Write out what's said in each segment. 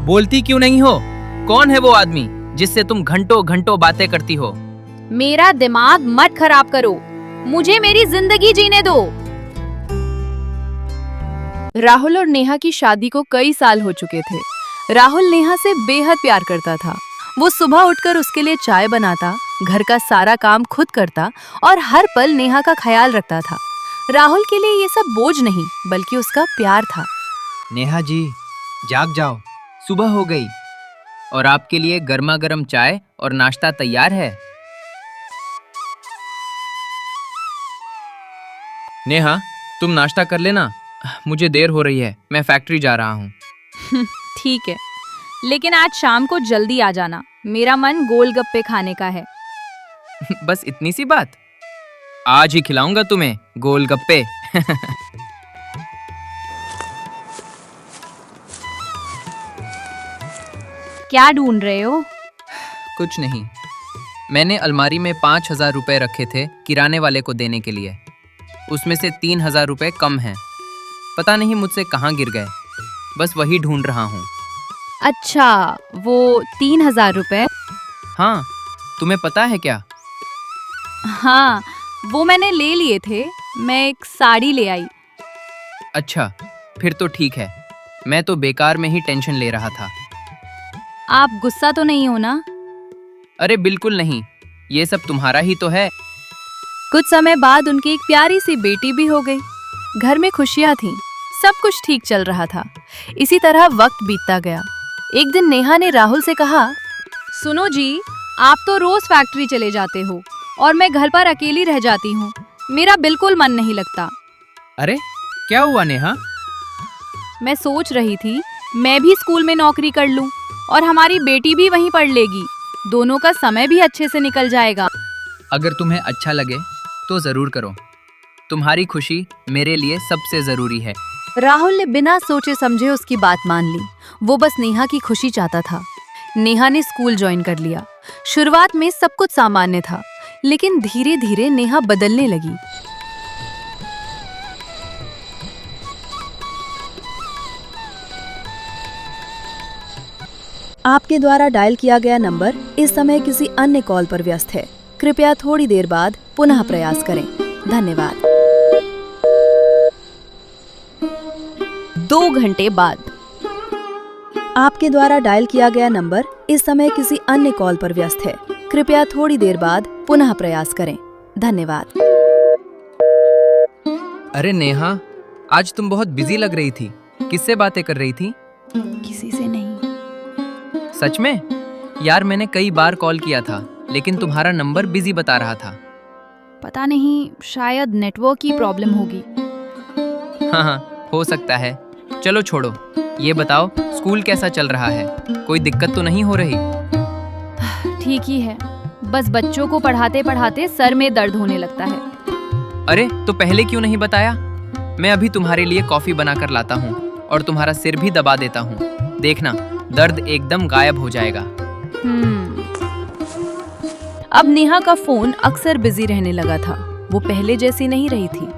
बोलती क्यों नहीं हो? कौन है वो आदमी जिससे तुम घंटों घंटों बातें करती हो? मेरा दिमाग मत खराब करो, मुझे मेरी जिंदगी जीने दो। राहुल और नेहा की शादी को कई साल हो चुके थे। राहुल नेहा से बेहद प्यार करता था। वो सुबह उठकर उसके लिए चाय बनाता, घर का सारा काम खुद करता और हर पल नेहा का ख्याल रखता था। राहुल के लिए ये सब बोझ नहीं बल्कि उसका प्यार था। नेहा जी, जाग जाओ, सुबह हो गई और आपके लिए गर्मा गर्म चाय और नाश्ता तैयार है। नेहा, तुम नाश्ता कर लेना, मुझे देर हो रही है, मैं फैक्ट्री जा रहा हूँ। ठीक है, लेकिन आज शाम को जल्दी आ जाना, मेरा मन गोलगप्पे खाने का है। बस इतनी सी बात? आज ही खिलाऊंगा तुम्हें गोलगप्पे। क्या ढूंढ रहे हो? कुछ नहीं, मैंने अलमारी में 5,000 रुपए रखे थे किराने वाले को देने के लिए। उसमें से 3,000 रुपए कम हैं। पता नहीं मुझसे कहाँ गिर गए, बस वही ढूंढ रहा हूँ। अच्छा, वो 3,000 रुपए? हाँ, तुम्हें पता है क्या? हाँ, वो मैंने ले लिए थे, मैं एक साड़ी ले आई। अच्छा, फिर तो ठीक है, मैं तो बेकार में ही टेंशन ले रहा था। आप गुस्सा तो नहीं हो ना? अरे बिल्कुल नहीं, ये सब तुम्हारा ही तो है। कुछ समय बाद उनकी एक प्यारी सी बेटी भी हो गई। घर में खुशियां थीं, सब कुछ ठीक चल रहा था। इसी तरह वक्त बीतता गया। एक दिन नेहा ने राहुल से कहा, सुनो जी, आप तो रोज फैक्ट्री चले जाते हो और मैं घर पर अकेली रह जाती हूँ। मेरा बिल्कुल मन नहीं लगता। अरे क्या हुआ नेहा? मैं सोच रही थी मैं भी स्कूल में नौकरी कर लूं और हमारी बेटी भी वहीं पढ़ लेगी। दोनों का समय भी अच्छे से निकल जाएगा। अगर तुम्हें अच्छा लगे तो जरूर करो। तुम्हारी खुशी मेरे लिए सबसे जरूरी है। राहुल ने बिना सोचे समझे उसकी बात मान ली। वो बस नेहा की खुशी चाहता था। नेहा ने स्कूल ज्वाइन कर लिया। शुरुआत में सब कुछ सामान्य था, लेकिन धीरे धीरे नेहा बदलने लगी। आपके द्वारा डायल किया गया नंबर इस समय किसी अन्य कॉल पर व्यस्त है। कृपया थोड़ी देर बाद पुनः प्रयास करें। धन्यवाद। 2 घंटे बाद। आपके द्वारा डायल किया गया नंबर इस समय किसी अन्य कॉल पर व्यस्त है। कृपया थोड़ी देर बाद पुनः प्रयास करें। धन्यवाद। अरे नेहा, आज तुम बहुत बिजी लग रही थी। किससे बातें कर रही थी? किसी से नहीं। सच में? यार, मैंने कई बार कॉल किया था, लेकिन तुम्हारा नंबर बिजी बता रहा था। पता नहीं, शायद नेटवर्क की प्रॉब्लम होगी। हाँ, हो सकता है। चलो छोड़ो, ये बताओ स्कूल कैसा चल रहा है? कोई दिक्कत तो नहीं हो रही? ठीक ही है, बस बच्चों को पढ़ाते पढ़ाते सर में दर्द होने लगता है। अरे तो पहले क्यों नहीं बताया? मैं अभी तुम्हारे लिए कॉफी बनाकर लाता हूँ और तुम्हारा सिर भी दबा देता हूँ। देखना, दर्द एकदम गायब हो जाएगा। अब नेहा का फोन अक्सर बिजी रहने लगा था। वो पहले जैसी नहीं रही थी।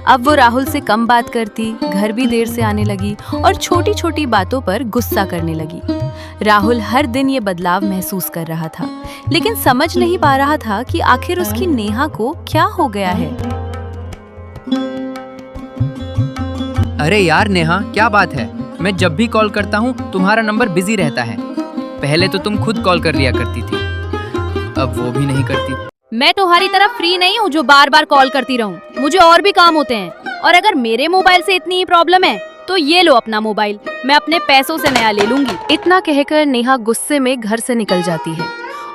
अब वो राहुल से कम बात करती, घर भी देर से आने लगी और छोटी छोटी बातों पर गुस्सा करने लगी। राहुल हर दिन ये बदलाव महसूस कर रहा था, लेकिन समझ नहीं पा रहा था कि आखिर उसकी नेहा को क्या हो गया है। अरे यार नेहा, क्या बात है? मैं जब भी कॉल करता हूँ तुम्हारा नंबर बिजी रहता है। पहले तो तुम खुद कॉल कर लिया करती थी, अब वो भी नहीं करती। मैं तुम्हारी तरफ फ्री नहीं हूँ जो बार बार कॉल करती रहूं। मुझे और भी काम होते हैं, और अगर मेरे मोबाइल से इतनी ही प्रॉब्लम है तो ये लो अपना मोबाइल, मैं अपने पैसों से नया ले लूंगी। इतना कहकर नेहा गुस्से में घर से निकल जाती है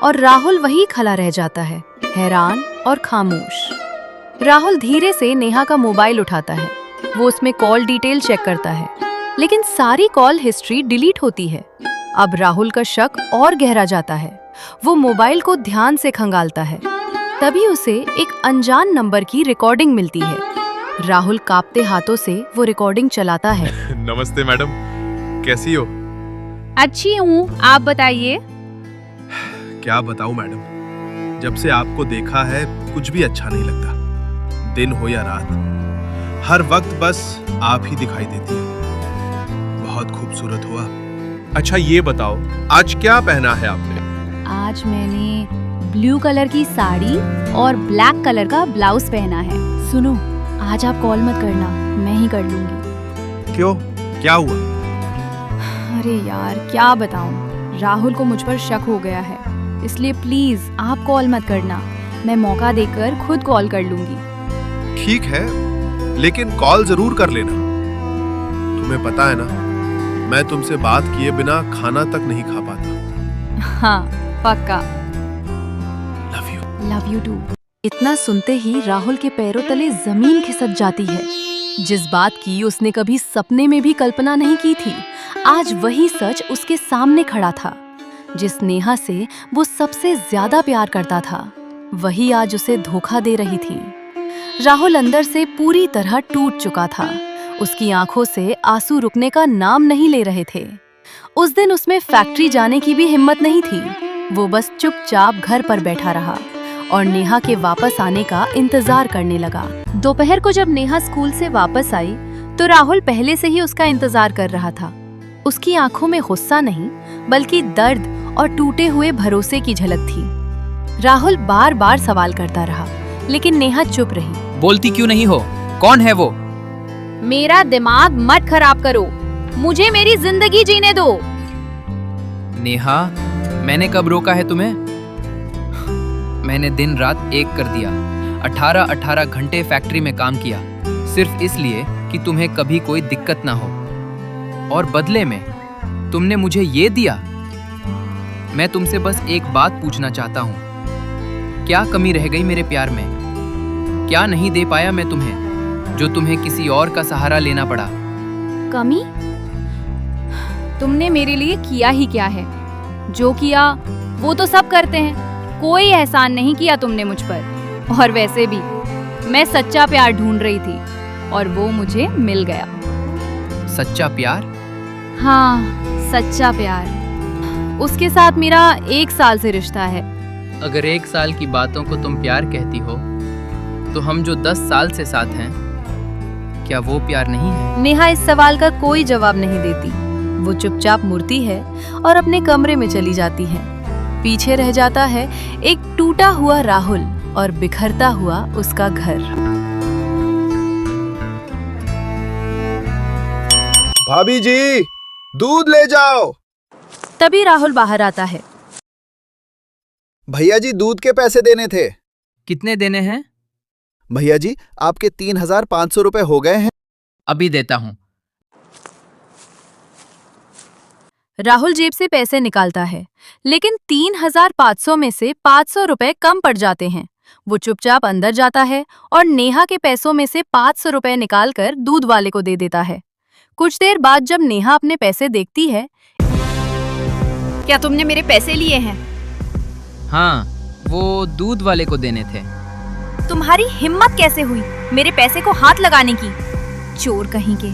और राहुल वहीं खड़ा रह जाता है, हैरान और खामोश। राहुल धीरे से नेहा का मोबाइल उठाता है। वो उसमें कॉल डिटेल चेक करता है, लेकिन सारी कॉल हिस्ट्री डिलीट होती है। अब राहुल का शक और गहरा जाता है। वो मोबाइल को ध्यान से खंगालता है। तभी उसे एक अनजान नंबर की रिकॉर्डिंग मिलती है। राहुल कांपते हाथों से वो रिकॉर्डिंग चलाता है। नमस्ते मैडम, कैसी हो? अच्छी हूँ, आप बताइए। क्या बताऊं मैडम, जब से आपको देखा है कुछ भी अच्छा नहीं लगता। दिन हो या रात, हर वक्त बस आप ही दिखाई देती हो। बहुत खूबसूरत हो आप। अच्छा ये बताओ, आज क्या पहना है आपने? आज मैंने ब्लू कलर की साड़ी और ब्लैक कलर का ब्लाउज पहना है। सुनो, आज आप कॉल मत करना, मैं ही कर लूंगी। क्यों, क्या हुआ? अरे यार क्या बताऊं, राहुल को मुझ पर शक हो गया है, इसलिए प्लीज आप कॉल मत करना, मैं मौका देकर खुद कॉल कर लूंगी। ठीक है, लेकिन कॉल जरूर कर लेना। तुम्हें पता है ना, मैं तुमसे बात किए बिना खाना तक नहीं खा पाता। हाँ पक्का। Love you. Love you too. इतना सुनते ही राहुल के पैरों तले जमीन खिसक जाती है। जिस बात की उसने कभी सपने में भी कल्पना नहीं की थी, आज वही सच उसके सामने खड़ा था। जिस नेहा से वो सबसे ज्यादा प्यार करता था, वही आज उसे धोखा दे रही थी। राहुल अंदर से पूरी तरह टूट चुका था। उसकी आंखों से आंसू रुकने का नाम नहीं ले रहे थे। उस दिन उसमें फैक्ट्री जाने की भी हिम्मत नहीं थी। वो बस चुपचाप घर पर बैठा रहा और नेहा के वापस आने का इंतजार करने लगा। दोपहर को जब नेहा स्कूल से वापस आई तो राहुल पहले से ही उसका इंतजार कर रहा था। उसकी आंखों में गुस्सा नहीं, बल्कि दर्द और टूटे हुए भरोसे की झलक थी। राहुल बार बार सवाल करता रहा, लेकिन नेहा चुप रही। बोलती क्यों नहीं हो? कौन है वो? मेरा दिमाग मत खराब करो, मुझे मेरी जिंदगी जीने दो। नेहा, मैंने कब रोका है तुम्हें? मैंने दिन रात एक कर दिया। 18 घंटे फैक्ट्री में काम किया, सिर्फ इसलिए कि तुम्हें कभी कोई दिक्कत ना हो। और बदले में तुमने मुझे ये दिया। मैं तुमसे बस एक बात पूछना चाहता हूँ, क्या कमी रह गई मेरे प्यार में? क्या नहीं दे पाया मैं तुम्हें, जो तुम्हें किसी और का सहारा लेना पड़ा? कमी? तुमने मेरे लिए किया ही क्या है? जो किया वो तो सब करते हैं, कोई एहसान नहीं किया तुमने मुझ पर। और वैसे भी मैं सच्चा प्यार ढूंढ रही थी और वो मुझे मिल गया। सच्चा प्यार? हाँ, सच्चा प्यार। उसके साथ मेरा 1 साल से रिश्ता है। अगर 1 साल की बातों को तुम प्यार कहती हो, तो हम जो 10 साल से साथ हैं, क्या वो प्यार नहीं है? नेहा इस सवाल का कोई जवाब नहीं देती। वो चुपचाप मुड़ती है और अपने कमरे में चली जाती है। पीछे रह जाता है एक टूटा हुआ राहुल और बिखरता हुआ उसका घर। भाभी जी, दूध ले जाओ। तभी राहुल बाहर आता है। भैया जी, दूध के पैसे देने थे। कितने देने हैं? भैया जी, आपके 3,500 रुपए हो गए हैं। अभी देता हूँ। राहुल जेब से पैसे निकालता है, लेकिन 3,500 में से 500 रुपए कम पड़ जाते हैं। वो चुपचाप अंदर जाता है और नेहा के पैसों में से 500 रुपए निकालकर दूध वाले को दे देता है। कुछ देर बाद जब नेहा अपने पैसे देखती है, क्या तुमने मेरे पैसे लिए हैं? हाँ, वो दूध वाले को देने थे। तुम्हारी हिम्मत कैसे हुई मेरे पैसे को हाथ लगाने की? चोर कहीं के।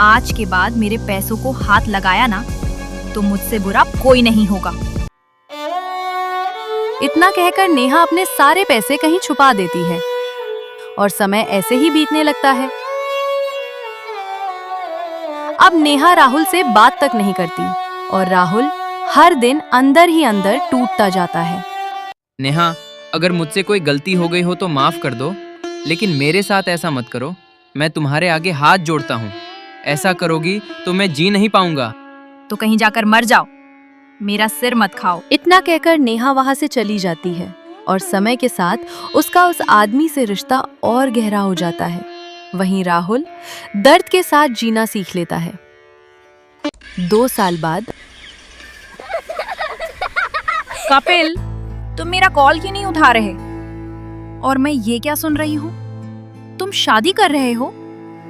आज के बाद मेरे पैसों को हाथ लगाया ना, तो मुझसे बुरा कोई नहीं होगा। इतना कहकर नेहा अपने सारे पैसे कहीं छुपा देती है और समय ऐसे ही बीतने लगता है। अब नेहा राहुल से बात तक नहीं करती और राहुल हर दिन अंदर ही अंदर टूटता जाता है। नेहा, अगर मुझसे कोई गलती हो गई हो तो माफ कर दो, लेकिन मेरे साथ ऐसा मत करो। मैं तुम्हारे आगे हाथ जोड़ता हूँ। ऐसा करोगी तो मैं जी नहीं पाऊंगा। तो कहीं जाकर मर जाओ, मेरा सिर मत खाओ। इतना कहकर नेहा वहां से चली जाती है और समय के साथ उसका उस आदमी से रिश्ता और गहरा हो जाता है। वहीं राहुल दर्द के साथ जीना सीख लेता है। 2 साल बाद। कपिल, तुम मेरा कॉल क्यों नहीं उठा रहे? और मैं ये क्या सुन रही हूँ, तुम शादी कर रहे हो?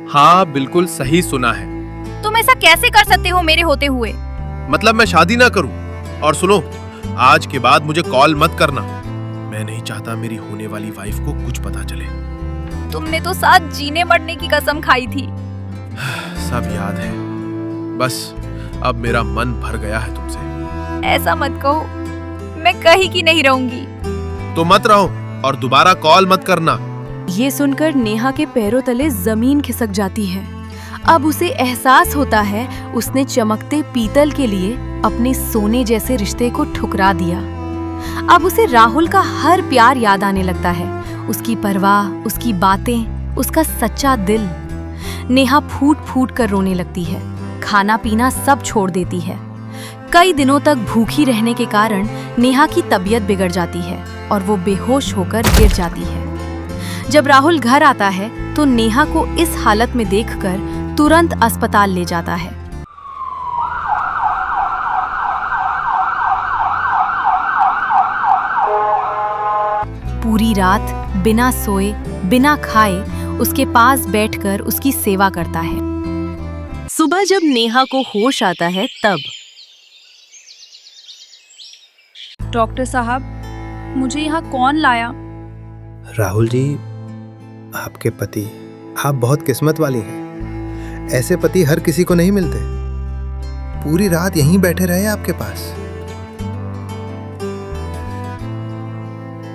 हाँ, बिल्कुल सही सुना है। तुम ऐसा कैसे कर सकते हो मेरे होते हुए? मतलब मैं शादी ना करूं? और सुनो, आज के बाद मुझे कॉल मत करना। मैं नहीं चाहता मेरी होने वाली वाइफ को कुछ पता चले। तुमने तो साथ जीने मरने की कसम खाई थी। सब याद है, बस अब मेरा मन भर गया है तुमसे। ऐसा मत कहो, मैं कहीं की नहीं रहूंगी। तो मत रहो और दोबारा कॉल मत करना। ये सुनकर नेहा के पैरों तले जमीन खिसक जाती है। अब उसे एहसास होता है उसने चमकते पीतल के लिए अपने सोने जैसे रिश्ते को ठुकरा दिया। अब उसे राहुल का हर प्यार याद आने लगता है, उसकी परवाह, उसकी बातें, उसका सच्चा दिल। नेहा फूट फूट कर रोने लगती है, खाना पीना सब छोड़ देती है। कई दिनों तक भूखी रहने के कारण नेहा की तबीयत बिगड़ जाती है और वो बेहोश होकर गिर जाती है। जब राहुल घर आता है तो नेहा को इस हालत में देखकर तुरंत अस्पताल ले जाता है। पूरी रात बिना सोए, बिना खाए उसके पास बैठकर उसकी सेवा करता है। सुबह जब नेहा को होश आता है तब डॉक्टर साहब, मुझे यहाँ कौन लाया? राहुल जी, आपके पति, आप बहुत किस्मत वाली हैं। ऐसे पति हर किसी को नहीं मिलते। पूरी रात यहीं बैठे रहे आपके पास।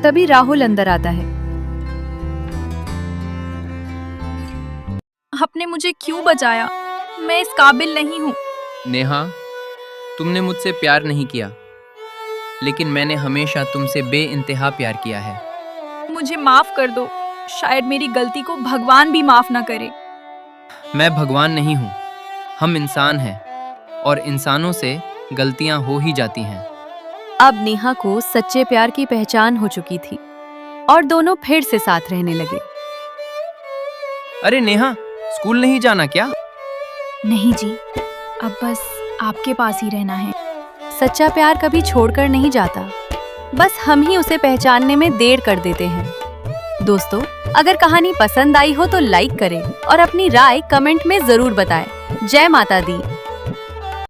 तभी राहुल अंदर आता है। आपने मुझे क्यों बचाया? मैं इस काबिल नहीं हूँ। नेहा, तुमने मुझसे प्यार नहीं किया, लेकिन मैंने हमेशा तुमसे बेइंतहा प्यार किया है। मुझे माफ कर दो। शायद मेरी गलती को भगवान भी माफ ना करे। मैं भगवान नहीं हूँ, हम इंसान हैं और इंसानों से गलतियाँ हो ही जाती हैं। अब नेहा को सच्चे प्यार की पहचान हो चुकी थी और दोनों फिर से साथ रहने लगे। अरे नेहा, स्कूल नहीं जाना क्या? नहीं जी, अब बस आपके पास ही रहना है। सच्चा प्यार कभी छोड़कर नहीं जाता, बस हम ही उसे पहचानने में देर कर देते हैं। दोस्तों, अगर कहानी पसंद आई हो तो लाइक करें और अपनी राय कमेंट में जरूर बताएं। जय माता दी।